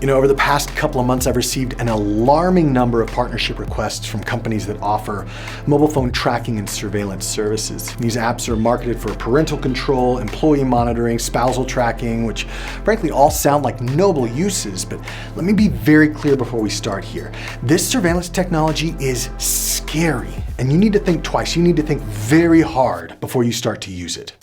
Over the past couple of months, I've received an alarming number of partnership requests from companies that offer mobile phone tracking and surveillance services. These apps are marketed for parental control, employee monitoring, spousal tracking, which frankly all sound like noble uses, but let me be very clear before we start here. This surveillance technology is scary, and you need to think twice. You need to think very hard before you start to use it.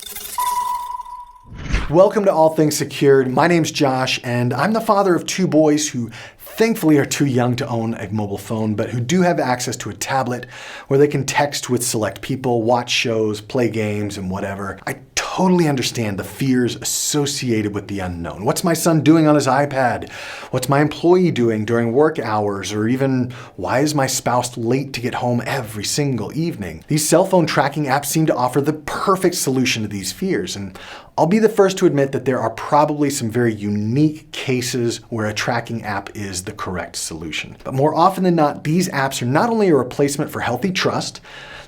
Welcome to All Things Secured. My name's Josh, and I'm the father of two boys who thankfully are too young to own a mobile phone, but who do have access to a tablet where they can text with select people, watch shows, play games, and whatever. I totally understand the fears associated with the unknown. What's my son doing on his iPad? What's my employee doing during work hours? Or even, why is my spouse late to get home every single evening? These cell phone tracking apps seem to offer the perfect solution to these fears, and I'll be the first to admit that there are probably some very unique cases where a tracking app is the correct solution. But more often than not, these apps are not only a replacement for healthy trust,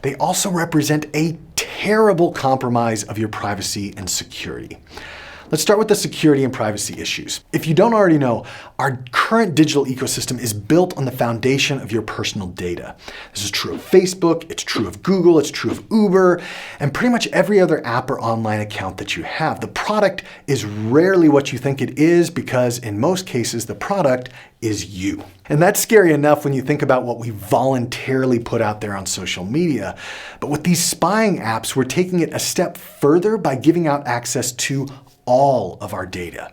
they also represent a terrible compromise of your privacy and security. Let's start with the security and privacy issues. If you don't already know, our current digital ecosystem is built on the foundation of your personal data. This is true of Facebook, it's true of Google, it's true of Uber, and pretty much every other app or online account that you have. The product is rarely what you think it is because in most cases, the product is you. And that's scary enough when you think about what we voluntarily put out there on social media. But with these spying apps, we're taking it a step further by giving out access to all of our data.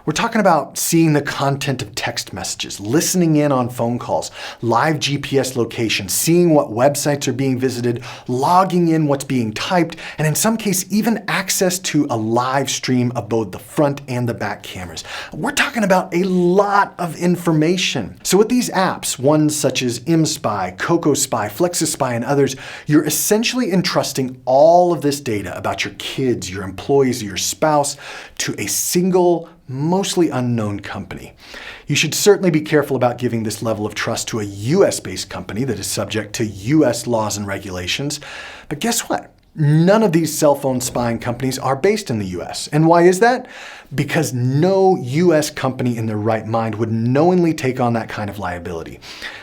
We're talking about seeing the content of text messages, listening in on phone calls, live GPS location, seeing what websites are being visited, logging in what's being typed, and in some cases, even access to a live stream of both the front and the back cameras. We're talking about a lot of information. So with these apps, ones such as mSpy, CocoSpy, FlexiSpy, and others, you're essentially entrusting all of this data about your kids, your employees, your spouse to a single, mostly unknown company. You should certainly be careful about giving this level of trust to a US-based company that is subject to US laws and regulations. But guess what? None of these cell phone spying companies are based in the US. And why is that? Because no US company in their right mind would knowingly take on that kind of liability.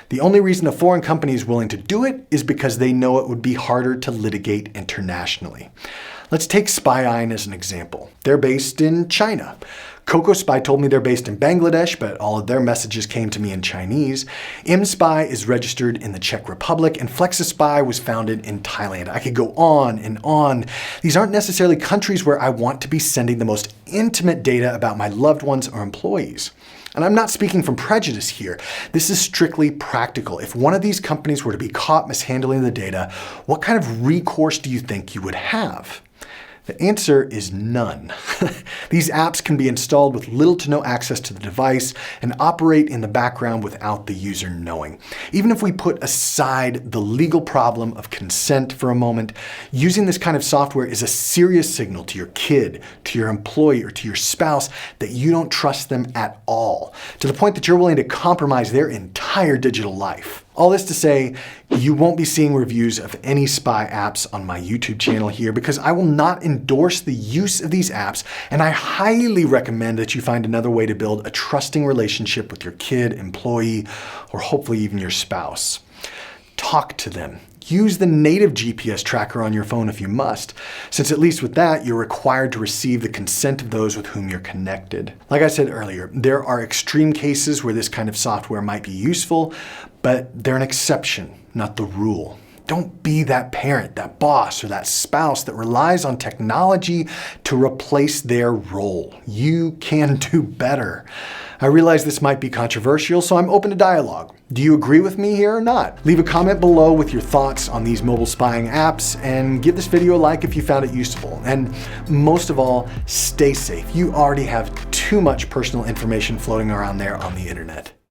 The only reason a foreign company is willing to do it is because they know it would be harder to litigate internationally. Let's take SpyEye as an example. They're based in China. CocoSpy told me they're based in Bangladesh, but all of their messages came to me in Chinese. mSpy is registered in the Czech Republic, and FlexiSpy was founded in Thailand. I could go on and on. These aren't necessarily countries where I want to be sending the most intimate data about my loved ones or employees. And I'm not speaking from prejudice here. This is strictly practical. If one of these companies were to be caught mishandling the data, what kind of recourse do you think you would have? The answer is none. These apps can be installed with little to no access to the device and operate in the background without the user knowing. Even if we put aside the legal problem of consent for a moment, using this kind of software is a serious signal to your kid, to your employee, or to your spouse that you don't trust them at all, to the point that you're willing to compromise their entire digital life. All this to say, you won't be seeing reviews of any spy apps on my YouTube channel here because I will not endorse the use of these apps, and I highly recommend that you find another way to build a trusting relationship with your kid, employee, or hopefully even your spouse. Talk to them. Use the native GPS tracker on your phone if you must, since at least with that, you're required to receive the consent of those with whom you're connected. Like I said earlier, there are extreme cases where this kind of software might be useful, but they're an exception, not the rule. Don't be that parent, that boss, or that spouse that relies on technology to replace their role. You can do better. I realize this might be controversial, so I'm open to dialogue. Do you agree with me here or not? Leave a comment below with your thoughts on these mobile spying apps and give this video a like if you found it useful. And most of all, stay safe. You already have too much personal information floating around there on the internet.